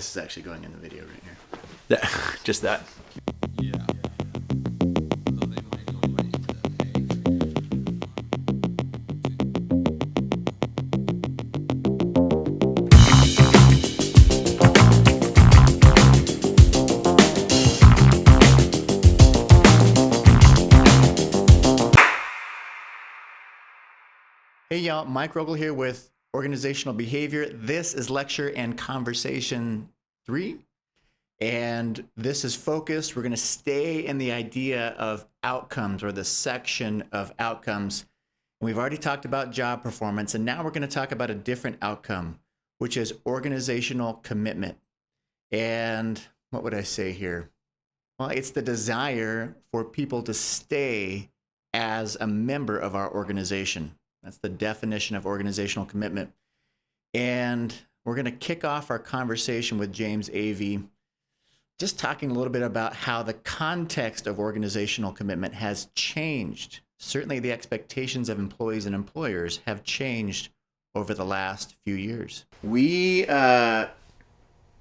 this is actually going in the video right here. Just that. Yeah. Although they might go right into the page. Hey y'all, Mike Rogel here with Organizational Behavior. This is lecture and conversation 3. And this is focused. We're going to stay in the idea of outcomes, or the section of outcomes. We've already talked about job performance, and now we're going to talk about a different outcome, which is organizational commitment. And what would I say here? Well, it's the desire for people to stay as a member of our organization. That's the definition of organizational commitment. And we're going to kick off our conversation with James Avey, just talking a little bit about how the context of organizational commitment has changed. Certainly the expectations of employees and employers have changed over the last few years. We're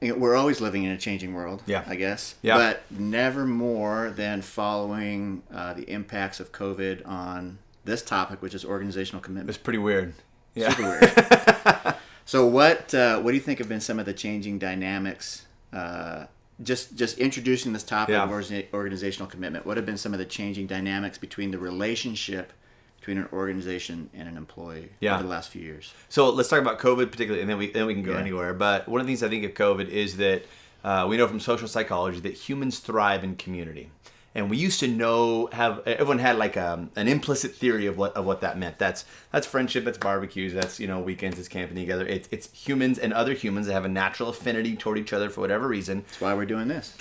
always living in a changing world, I guess, but never more than following the impacts of COVID on this topic, which is organizational commitment. It's pretty weird. Yeah. Super weird. So what do you think have been some of the changing dynamics? Just introducing this topic of organizational commitment. What have been some of the changing dynamics between the relationship between an organization and an employee over the last few years? So let's talk about COVID particularly, and then we can go anywhere. But one of the things I think of COVID is that we know from social psychology that humans thrive in community. And we used to everyone had like an implicit theory of what that meant. That's friendship, that's barbecues, that's weekends, it's camping together. It's humans and other humans that have a natural affinity toward each other for whatever reason. That's why we're doing this.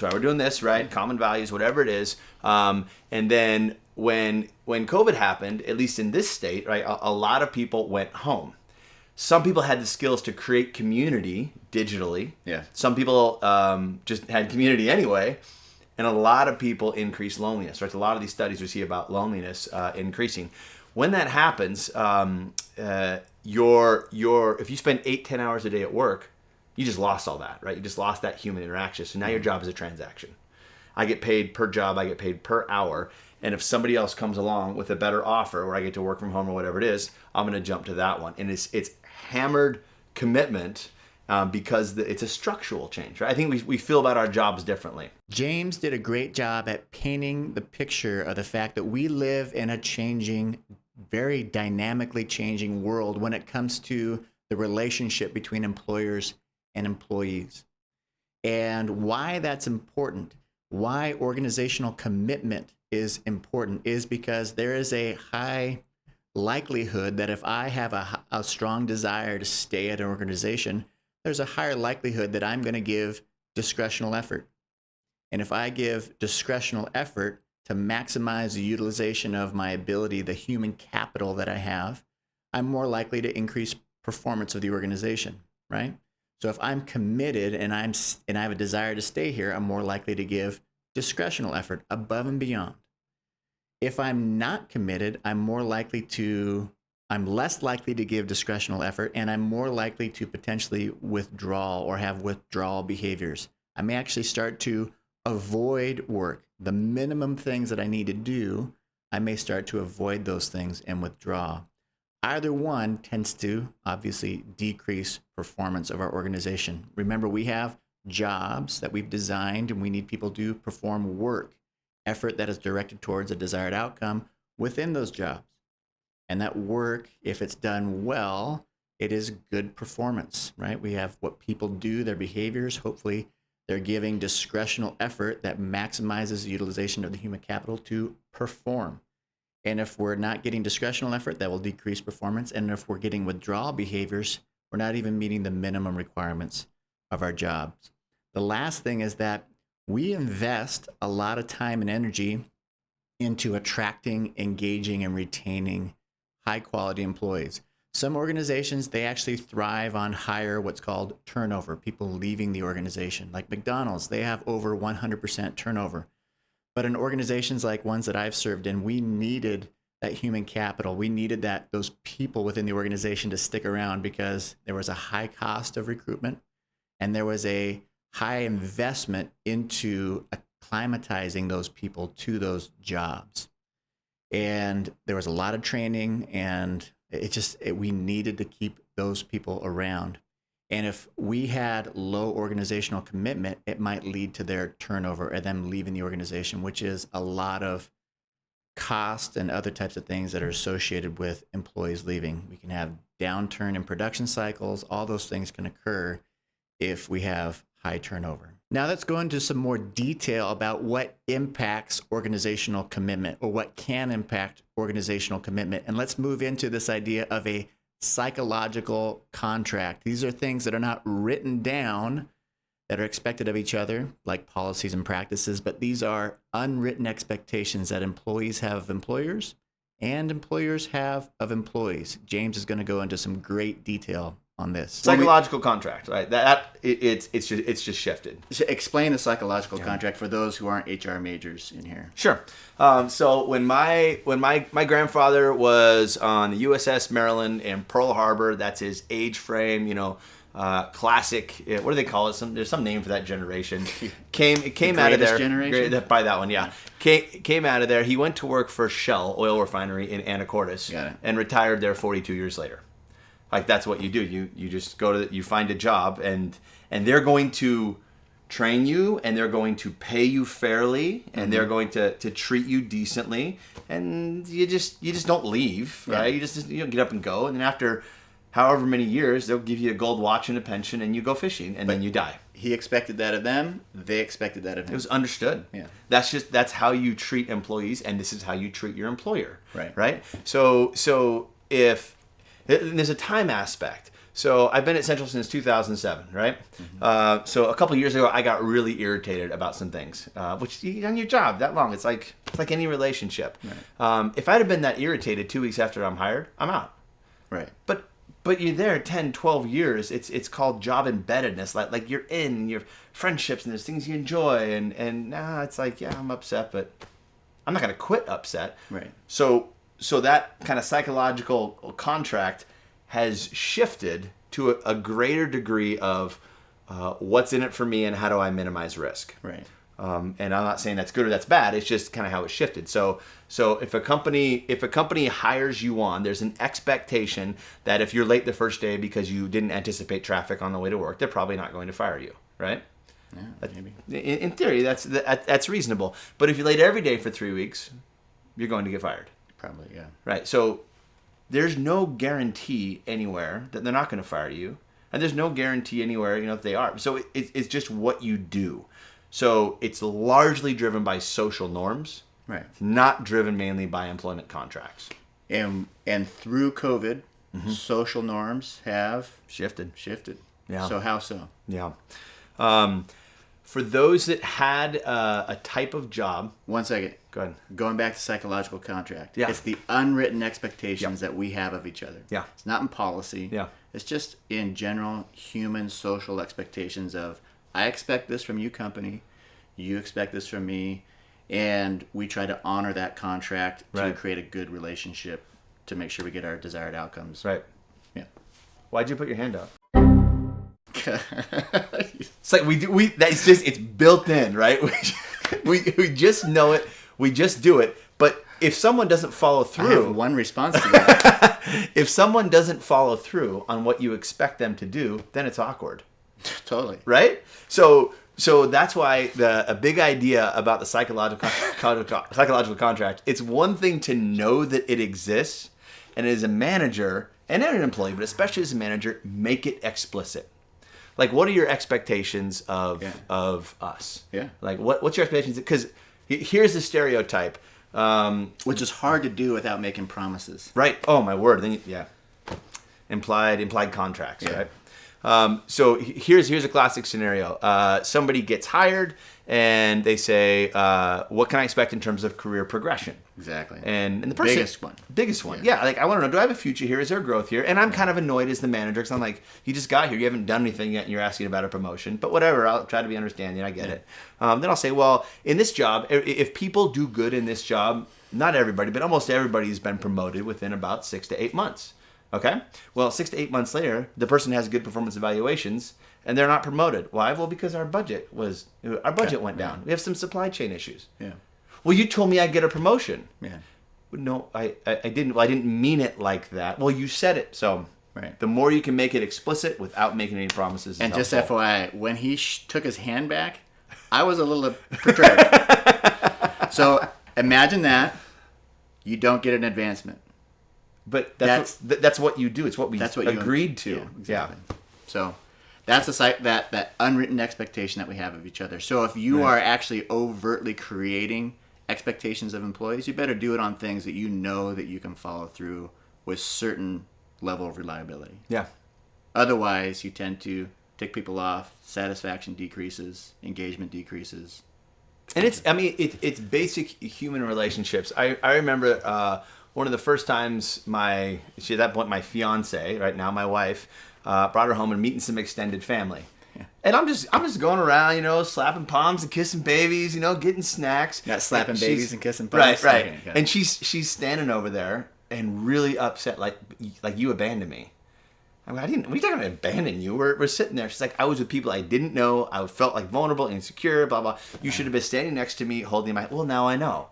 Right? Common values, whatever it is. And then when COVID happened, at least in this state, right, a lot of people went home. Some people had the skills to create community digitally. Yeah. Some people just had community anyway. And a lot of people increase loneliness. Right? A lot of these studies we see about loneliness increasing. When that happens, if you spend 8-10 hours a day at work, you just lost all that, right? You just lost that human interaction. So now your job is a transaction. I get paid per job. I get paid per hour. And if somebody else comes along with a better offer where I get to work from home or whatever it is, I'm going to jump to that one. And it's hammered commitment. Because it's a structural change, right? I think we feel about our jobs differently. James did a great job at painting the picture of the fact that we live in a changing, very dynamically changing world when it comes to the relationship between employers and employees. And why that's important, why organizational commitment is important, is because there is a high likelihood that if I have a strong desire to stay at an organization, there's a higher likelihood that I'm going to give discretional effort. And if I give discretional effort to maximize the utilization of my ability, the human capital that I have, I'm more likely to increase performance of the organization, right? So if I'm committed and I have a desire to stay here, I'm more likely to give discretional effort above and beyond. If I'm not committed, I'm less likely to give discretional effort, and I'm more likely to potentially withdraw or have withdrawal behaviors. I may actually start to avoid work. The minimum things that I need to do, I may start to avoid those things and withdraw. Either one tends to obviously decrease performance of our organization. Remember, we have jobs that we've designed, and we need people to perform work, effort that is directed towards a desired outcome within those jobs. And that work, if it's done well, it is good performance, right? We have what people do, their behaviors. Hopefully, they're giving discretional effort that maximizes the utilization of the human capital to perform. And if we're not getting discretional effort, that will decrease performance. And if we're getting withdrawal behaviors, we're not even meeting the minimum requirements of our jobs. The last thing is that we invest a lot of time and energy into attracting, engaging, and retaining high-quality employees. Some organizations, they actually thrive on higher what's called turnover, people leaving the organization. Like McDonald's, they have over 100% turnover. But in organizations like ones that I've served in, we needed that human capital. We needed those people within the organization to stick around because there was a high cost of recruitment and there was a high investment into acclimatizing those people to those jobs. And there was a lot of training, and we needed to keep those people around. And if we had low organizational commitment, it might lead to their turnover or them leaving the organization, which is a lot of cost and other types of things that are associated with employees leaving. We can have downturn in production cycles. All those things can occur if we have high turnover. Now let's go into some more detail about what impacts organizational commitment, or what can impact organizational commitment. And let's move into this idea of a psychological contract. These are things that are not written down that are expected of each other, like policies and practices, but these are unwritten expectations that employees have of employers and employers have of employees. James is going to go into some great detail on this. Psychological contract, right? It's just shifted. Explain the psychological contract for those who aren't HR majors in here. Sure. So when my grandfather was on the USS Maryland in Pearl Harbor, that's his age frame, classic. What do they call it? There's some name for that generation. Came out of there. Generation? By that one, yeah. Came out of there. He went to work for Shell oil refinery in Anacortes and retired there 42 years later. Like, that's what you do. You just you find a job, and they're going to train you, and they're going to pay you fairly, and they're going to treat you decently, and you just don't leave, right? You just get up and go, and then after however many years, they'll give you a gold watch and a pension, and you go fishing, and then you die. He expected that of them. They expected that of him. It was understood. Yeah. That's how you treat employees, and this is how you treat your employer. Right. So if there's a time aspect. So I've been at Central since 2007, right? So a couple of years ago, I got really irritated about some things, which on your job that long, it's like any relationship. Right. If I'd have been that irritated 2 weeks after I'm hired, I'm out. Right. But you're there 10, 12 years. It's called job embeddedness. Like you're in your friendships, and there's things you enjoy, and now it's like, yeah, I'm upset, but I'm not gonna quit upset. Right. So that kind of psychological contract has shifted to a greater degree of what's in it for me and how do I minimize risk. Right. And I'm not saying that's good or that's bad. It's just kind of how it shifted. So if a company hires you on, there's an expectation that if you're late the first day because you didn't anticipate traffic on the way to work, they're probably not going to fire you, right? Yeah, maybe. In theory, that's reasonable. But if you're late every day for 3 weeks, you're going to get fired. Probably, yeah. Right. So there's no guarantee anywhere that they're not going to fire you, and there's no guarantee anywhere, if they are. So it's just what you do. So it's largely driven by social norms. Right. It's not driven mainly by employment contracts. And through COVID, social norms have Shifted. Yeah. So how so? Yeah. For those that had a type of job. 1 second. Go ahead. Going back to psychological contract. Yeah. It's the unwritten expectations that we have of each other. Yeah. It's not in policy. Yeah. It's just in general human social expectations of, I expect this from you, company. You expect this from me. And we try to honor that contract to create a good relationship to make sure we get our desired outcomes. Right. Yeah. Why'd you put your hand up? It's like it's built in, right? We just know it. We just do it. But if someone doesn't follow I through, have one response to that. if someone doesn't follow through on what you expect them to do, then it's awkward. Totally. Right? So that's why a big idea about the psychological contract, it's one thing to know that it exists, and as a manager, and an employee, but especially as a manager, make it explicit. Like, what are your expectations of us? Yeah. Like, what's your expectations? Because here's the stereotype. Which is hard to do without making promises. Right. Oh, my word. Then implied contracts, Yeah. right? So here's a classic scenario. Somebody gets hired, and they say, what can I expect in terms of career progression? Exactly. And the person, biggest one. Yeah. Like, I want to know, do I have a future here? Is there growth here? And I'm kind of annoyed as the manager, because I'm like, you just got here. You haven't done anything yet, and you're asking about a promotion. But whatever. I'll try to be understanding. I get it. Then I'll say, well, in this job, if people do good in this job, not everybody, but almost everybody has been promoted within about 6 to 8 months. Okay. Well, 6 to 8 months later, the person has good performance evaluations and they're not promoted. Why? Well, because our budget went down. We have some supply chain issues. Yeah. Well, you told me I'd get a promotion. Yeah. No, I didn't. Well, I didn't mean it like that. Well, you said it. So Right. the more you can make it explicit without making any promises. Is And just helpful. FYI, when he took his hand back, I was a little perturbed. So imagine that you don't get an advancement. But that's what you do. It's what we That's what you agreed to. Yeah, exactly. So that's that unwritten expectation that we have of each other. So if you are actually overtly creating expectations of employees, you better do it on things that you know that you can follow through with certain level of reliability. Yeah. Otherwise, you tend to tick people off, satisfaction decreases, engagement decreases. And it's basic human relationships. I remember one of the first times at that point my fiance, right now my wife, brought her home and meeting some extended family. Yeah. And I'm just going around, slapping palms and kissing babies, getting snacks. Not slapping And babies she's- and kissing palms. Right. Okay, got it. And she's standing over there and really upset, like you abandoned me. I mean, we're not going to abandon you. We're sitting there. She's like, I was with people I didn't know. I felt like vulnerable, insecure, blah, blah. You should have been standing next to me, holding my, well, now I know,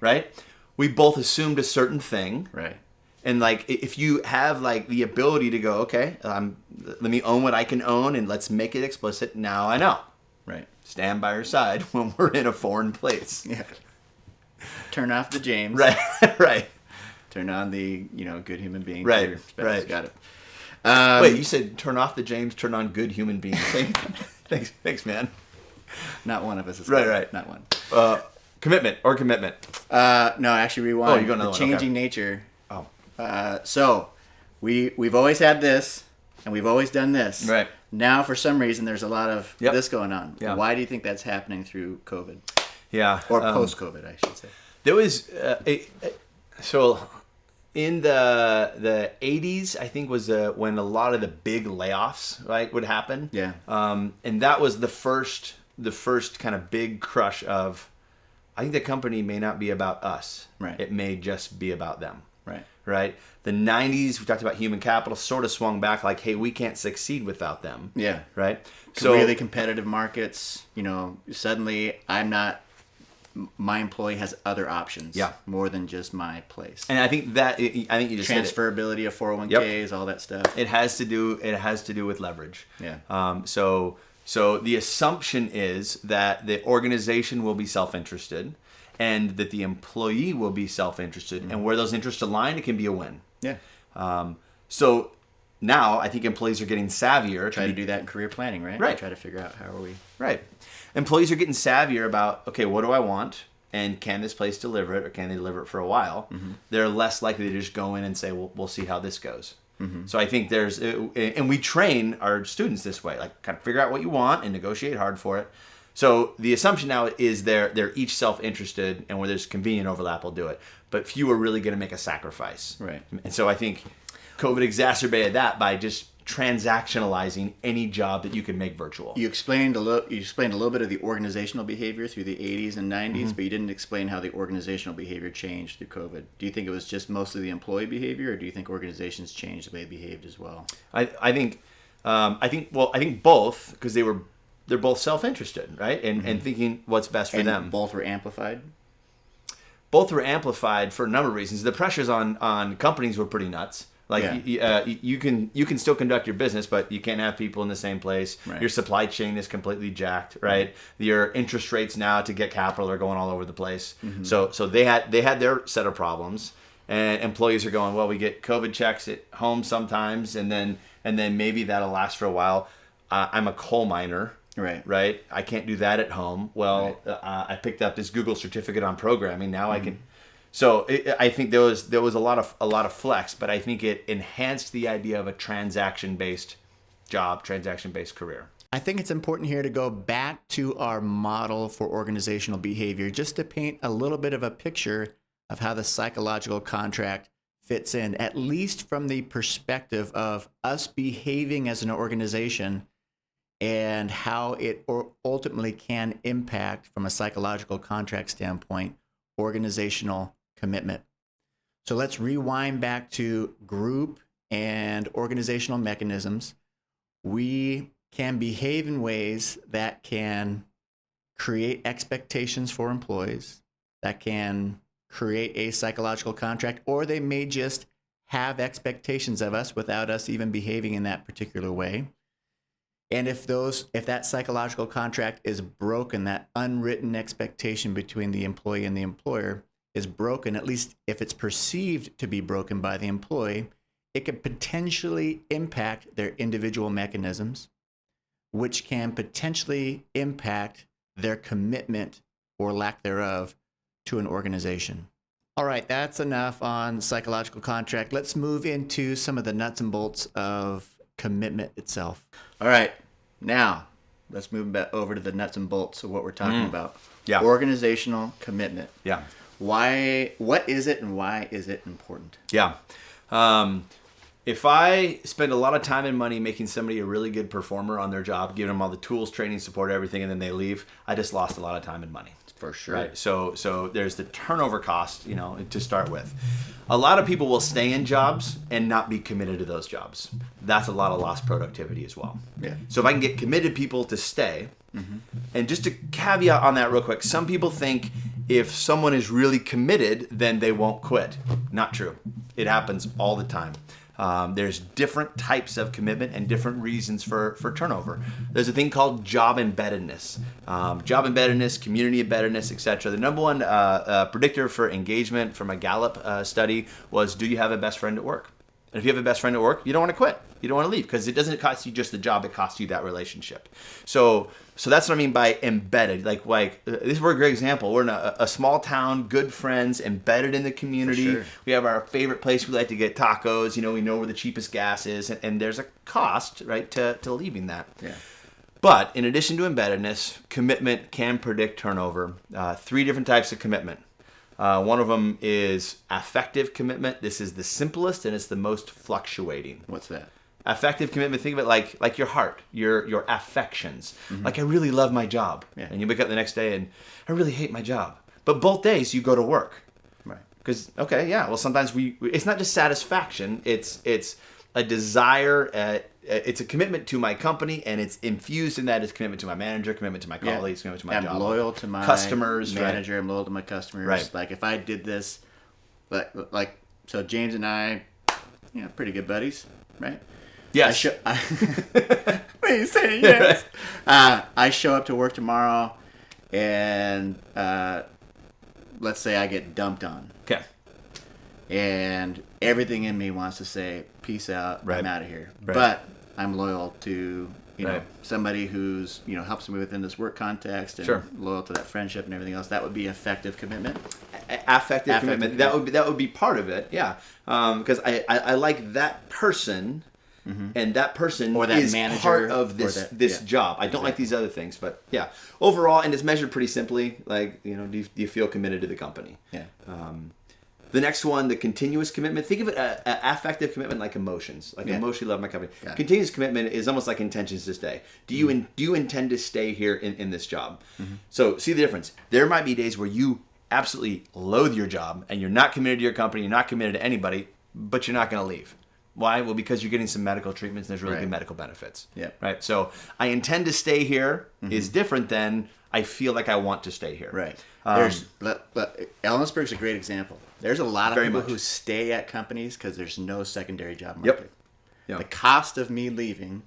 right? We both assumed a certain thing. Right. And like, if you have like the ability to go, okay, let me own what I can own and let's make it explicit. Now I know. Right. Stand by her side when we're in a foreign place. Yeah. Turn off the James. Right, right. Turn on the, good human being. Right, Your spouse. right. Got it. Wait, you said turn off the James, turn on good human beings. Thanks, man. Not one of us is Right, good. right. Not one. Commitment. No, actually rewind. Oh, you go another the one, changing okay. nature. Oh, So we've always had this and we've always done this. Right. Now for some reason there's a lot of Yep. this going on. Yeah. Why do you think that's happening through COVID? yeah. Or post-COVID, I should say. There was so in the 80s, I think was when a lot of the big layoffs would happen. Yeah. And that was the first kind of big crush of, I think the company may not be about us. Right. It may just be about them. Right. Right. The 90s, we talked about human capital, sort of swung back like, hey, we can't succeed without them. Yeah. Right. Really competitive markets, suddenly my employee has other options. Yeah. More than just my place. And I think you just hit it. Transferability of 401ks, all that stuff. It has to do with leverage. Yeah. So the assumption is that the organization will be self-interested and that the employee will be self-interested. And where those interests align, it can be a win. Yeah. So now I think employees are getting savvier. Try to do that in career planning, right? Right. Try to figure out how are we. Right. Employees are getting savvier about, okay, what do I want? And can this place deliver it, or can they deliver it for a while? Mm-hmm. They're less likely to just go in and say, well, we'll see how this goes. Mm-hmm. So I think and we train our students this way, like kind of figure out what you want and negotiate hard for it. So the assumption now is they're each self-interested, and where there's convenient overlap, we'll do it. But few are really going to make a sacrifice. Right. And so I think COVID exacerbated that by just transactionalizing any job that you can make virtual. You explained a little bit of the organizational behavior through the 80s and 90s, Mm-hmm. but you didn't explain how the organizational behavior changed through COVID. Do you think it was just mostly the employee behavior, or do you think organizations changed the way they behaved as well? I think both, because they're both self-interested, right? And thinking what's best for And them. both were amplified. Both were amplified for a number of reasons. The pressures on companies were pretty nuts. Like Yeah. you can still conduct your business, but you can't have people in the same place. Right. Your supply chain is completely jacked, right? Your interest rates now to get capital are going all over the place. Mm-hmm. So they had their set of problems, and employees are going, well, we get COVID checks at home sometimes, and then maybe that'll last for a while. I'm a coal miner. Right. I can't do that at home. Well, I picked up this Google certificate on programming. Now I can. So I think there was a lot of flex, but I think it enhanced the idea of a transaction-based job, transaction-based career. I think it's important here to go back to our model for organizational behavior just to paint a little bit of a picture of how the psychological contract fits in, at least from the perspective of us behaving as an organization and how it ultimately can impact, from a psychological contract standpoint, organizational commitment. So let's rewind back to group and organizational mechanisms, we can behave in ways that can create expectations for employees, that can create a psychological contract, or they may just have expectations of us without us even behaving in that particular way. And if that psychological contract is broken, that unwritten expectation between the employee and the employer is broken, at least if it's perceived to be broken by the employee, it could potentially impact their individual mechanisms, which can potentially impact their commitment or lack thereof to an organization. All right, that's enough on psychological contract. Let's move into some of the nuts and bolts of commitment itself. All right, now let's move back over to the nuts and bolts of what we're talking about. Yeah. Organizational commitment. Yeah. What is it and why is it important? Yeah. If I spend a lot of time and money making somebody a really good performer on their job, giving them all the tools, training, support, everything, and then they leave, I just lost a lot of time and money. For sure. Right. So there's the turnover cost, to start with. A lot of people will stay in jobs and not be committed to those jobs. That's a lot of lost productivity as well. Yeah. So if I can get committed people to stay, and just a caveat on that real quick, some people think if someone is really committed, then they won't quit. Not true. It happens all the time. There's different types of commitment and different reasons for turnover. There's a thing called job embeddedness. Job embeddedness, community embeddedness, etc. The number one predictor for engagement from a Gallup study was, do you have a best friend at work? And if you have a best friend at work, you don't want to quit. You don't want to leave because it doesn't cost you just the job, it costs you that relationship. So that's what I mean by embedded. Like this is a great example. We're in a small town, good friends, embedded in the community. For sure. We have our favorite place we like to get tacos. We know where the cheapest gas is, and there's a cost, right, to leaving that. Yeah. But in addition to embeddedness, commitment can predict turnover. 3 different types of commitment. One of them is affective commitment. This is the simplest and it's the most fluctuating. What's that? Affective commitment, think of it like your heart, your affections. Like, I really love my job. Yeah. And you wake up the next day and I really hate my job. But both days you go to work. Right. Because, sometimes it's not just satisfaction, it's a desire, it's a commitment to my company, and it's infused in that is commitment to my manager, commitment to my colleagues, commitment to my job. I'm loyal to my customers, manager. Right. I'm loyal to my customers. Right. Like if I did this, so James and I, pretty good buddies, right? Yes. Please say yes. I show up to work tomorrow, and let's say I get dumped on. Okay. And everything in me wants to say, peace out, Right. I'm out of here. Right. But I'm loyal to, Right. somebody who's, helps me within this work context and Sure. loyal to that friendship and everything else. That would be effective commitment. Affective commitment. That would be part of it. Yeah. Because I like that person. And that person Or that is manager, part of or this yeah. job. I don't like these other things, but yeah. Overall, and it's measured pretty simply. Like, do you feel committed to the company? Yeah. The next one, the continuous commitment. Think of it, affective commitment like emotions. Like, Yeah. I emotionally love my company. Got it. Continuous commitment is almost like intentions to stay. Do you intend to stay here in this job? So see the difference. There might be days where you absolutely loathe your job and you're not committed to your company, you're not committed to anybody, but you're not going to leave. Why? Well, because you're getting some medical treatments and there's really Right. good medical benefits. Yeah. Right. So I intend to stay here is different than I feel like I want to stay here. Right. Ellensburg's a great example. There's a lot of Very people much. who stay at companies because there's no secondary job Yep. market. Yeah. The cost of me leaving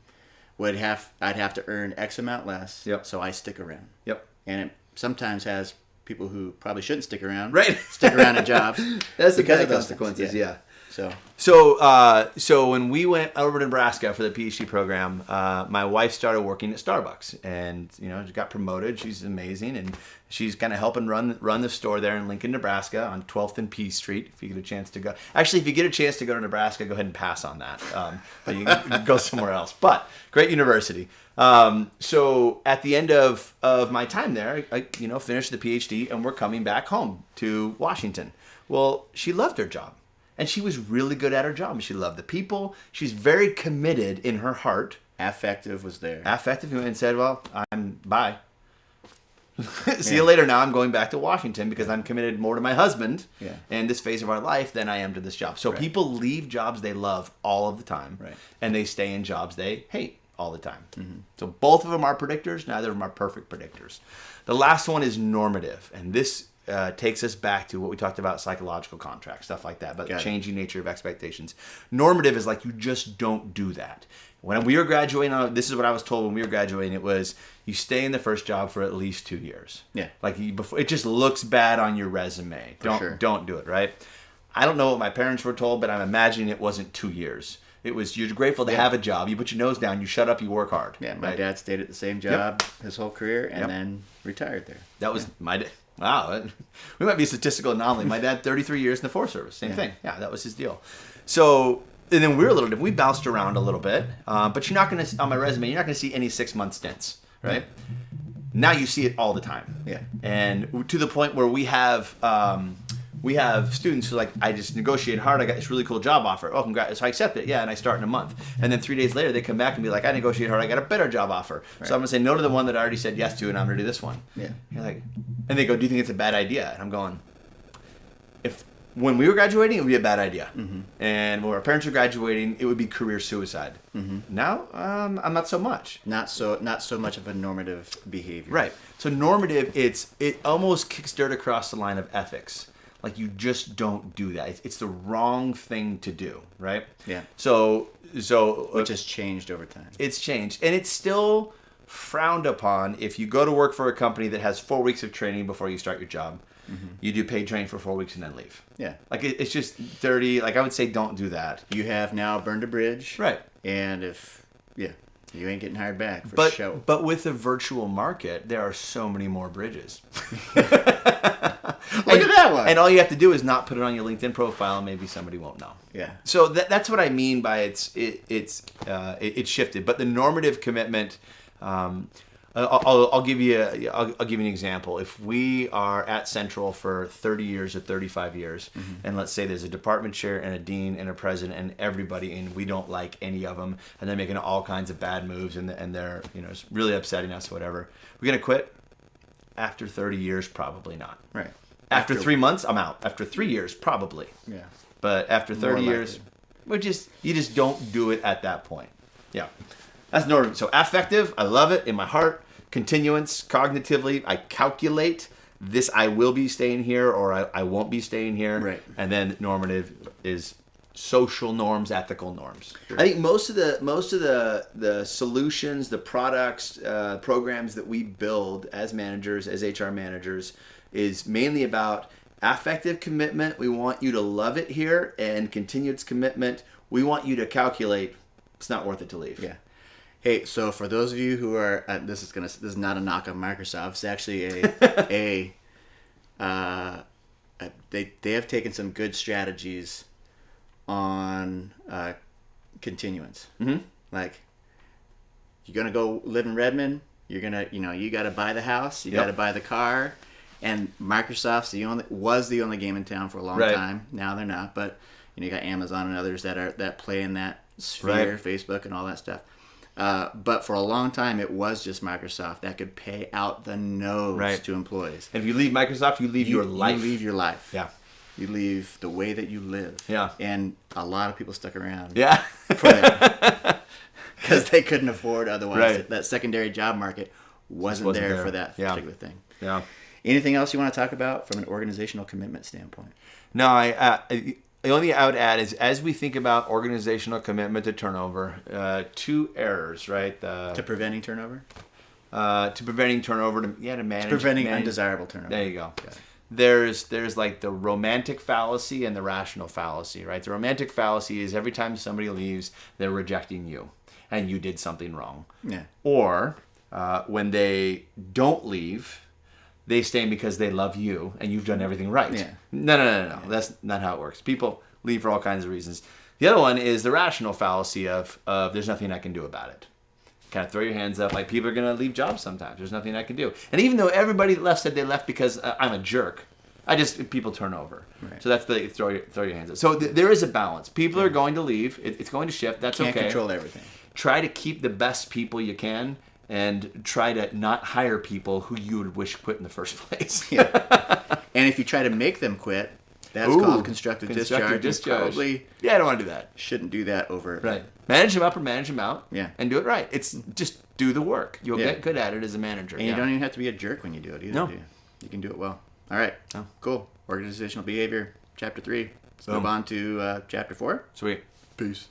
I'd have to earn X amount less. Yep. So I stick around. Yep. And it sometimes has people who probably shouldn't stick around. Right. Stick around in jobs. That's the because bad of those consequences. things. Yeah. So So when we went over to Nebraska for the PhD program, my wife started working at Starbucks, and she got promoted. She's amazing, and she's kind of helping run the store there in Lincoln, Nebraska, on 12th and P Street. If you get a chance to go, actually, if you get a chance to go to Nebraska, go ahead and pass on that. You can go somewhere else. But great university. So at the end of my time there, I finished the PhD, and we're coming back home to Washington. Well, she loved her job. And she was really good at her job. She loved the people. She's very committed in her heart. affective was there. Affective, and said, well, I'm bye. See you later. Now I'm going back to Washington because I'm committed more to my husband Yeah. and this phase of our life than I am to this job. So Right. people leave jobs they love all of the time, Right. and they stay in jobs they hate all the time. So both of them are predictors. Neither of them are perfect predictors. The last one is normative, and this takes us back to what we talked about, psychological contracts, stuff like that, but Got it. changing nature of expectations. Normative is like you just don't do that. When we were graduating, this is what I was told when we were graduating, it was you stay in the first job for at least 2 years. Yeah. Like before, it just looks bad on your resume. sure. Don't do it, right? I don't know what my parents were told, but I'm imagining it wasn't 2 years. It was you're grateful to Yeah. have a job. You put your nose down, you shut up, you work hard. Yeah, my right? dad stayed at the same job his whole career and Yep. then retired there. That was my day. Wow, we might be a statistical anomaly. My dad, 33 years in the Forest Service, same thing. Yeah, that was his deal. So, and then we were a little different. We bounced around a little bit, but you're not going to on my resume. You're not going to see any 6-month stints, right? Now you see it all the time. Yeah. And to the point where we have students who are like, I just negotiated hard. I got this really cool job offer. Oh, congrats. So I accept it. Yeah, and I start in a month. And then 3 days later, they come back and be like, I negotiated hard. I got a better job offer. Right. So I'm going to say no to the one that I already said yes to, and I'm going to do this one. Yeah. You're like, and they go, do you think it's a bad idea? And I'm going, when we were graduating, it would be a bad idea. Mm-hmm. And when our parents were graduating, it would be career suicide. Mm-hmm. Now, I'm not so much. Not so much of a normative behavior. Right. So normative, it almost kicks dirt across the line of ethics. Like you just don't do that. It's the wrong thing to do, right? Yeah. So Which has changed over time. it's changed, and it's still frowned upon if you go to work for a company that has 4 weeks of training before you start your job. You do paid training for 4 weeks and then leave. Yeah. Like it's just dirty. Like I would say, don't do that. You have now burned a bridge. Right. And you ain't getting hired back for But show. but with the virtual market, there are so many more bridges. Look at that one. And all you have to do is not put it on your LinkedIn profile, and maybe somebody won't know. Yeah. So that's what I mean by it's shifted. But the normative commitment, I'll give you an example. If we are at Central for 30 years or 35 years, and let's say there's a department chair and a dean and a president and everybody, and we don't like any of them, and they're making all kinds of bad moves, and they're it's really upsetting us, whatever. We're gonna quit. After 30 years, probably not. Right. After 3 months, I'm out. After 3 years, probably. Yeah. But after 30 More years, likely. you just don't do it at that point. Yeah. That's normative. So affective, I love it in my heart. Continuance, cognitively, I calculate this, I will be staying here or I won't be staying here. Right. And then normative is social norms, ethical norms. Sure. I think most of the solutions, the products, programs that we build as managers, as HR managers, is mainly about affective commitment. We want you to love it here, and continuous commitment. We want you to calculate. It's not worth it to leave. Yeah. Hey, so for those of you who are, this is not a knock on Microsoft. It's actually they have taken some good strategies on continuance. Mm-hmm. Like, you're gonna go live in Redmond. You're gonna, you got to buy the house. You Yep. got to buy the car. And Microsoft's was the only game in town for a long Right. time. Now they're not, but you got Amazon and others that play in that sphere, Right. Facebook and all that stuff. But for a long time, it was just Microsoft that could pay out the nose Right. to employees. And if you leave Microsoft, you leave your life. You leave your life. Yeah. You leave the way that you live. Yeah. And a lot of people stuck around. Yeah. For that. Because they couldn't afford otherwise. Right. That secondary job market wasn't wasn't there there. for that Yeah. particular thing. Yeah. Anything else you want to talk about from an organizational commitment standpoint? No, the only thing I would add is as we think about organizational commitment to turnover, 2 errors, right? To preventing turnover? To preventing turnover, to manage. Preventing manage- undesirable turnover. There you go. Got it. There's like the romantic fallacy and the rational fallacy, right? The romantic fallacy is every time somebody leaves, they're rejecting you, and you did something wrong. Yeah. Or when they don't leave, they stay because they love you and you've done everything right. Yeah. No. That's not how it works. People leave for all kinds of reasons. The other one is the rational fallacy of there's nothing I can do about it. Kind of throw your hands up, like people are going to leave jobs sometimes. There's nothing I can do. And even though everybody that left said they left because I'm a jerk, people turn over. Right. So that's the throw your hands up. So there is a balance. People are going to leave. It's going to shift. That's Can't okay. control everything. Try to keep the best people you can and try to not hire people who you would wish quit in the first place. And if you try to make them quit, that's Ooh, called constructive constructive discharge. You probably Yeah, I don't want to do that. shouldn't do that over. Right. Manage them up or manage them out. Yeah. And do it right. It's just do the work. You'll Yeah. get good at it as a manager. And yeah. you don't even have to be a jerk when you do it either. No. Do you? You can do it well. All right. No. Cool. Organizational behavior, chapter 3. Let's move Boom. on to chapter 4. Sweet. Peace.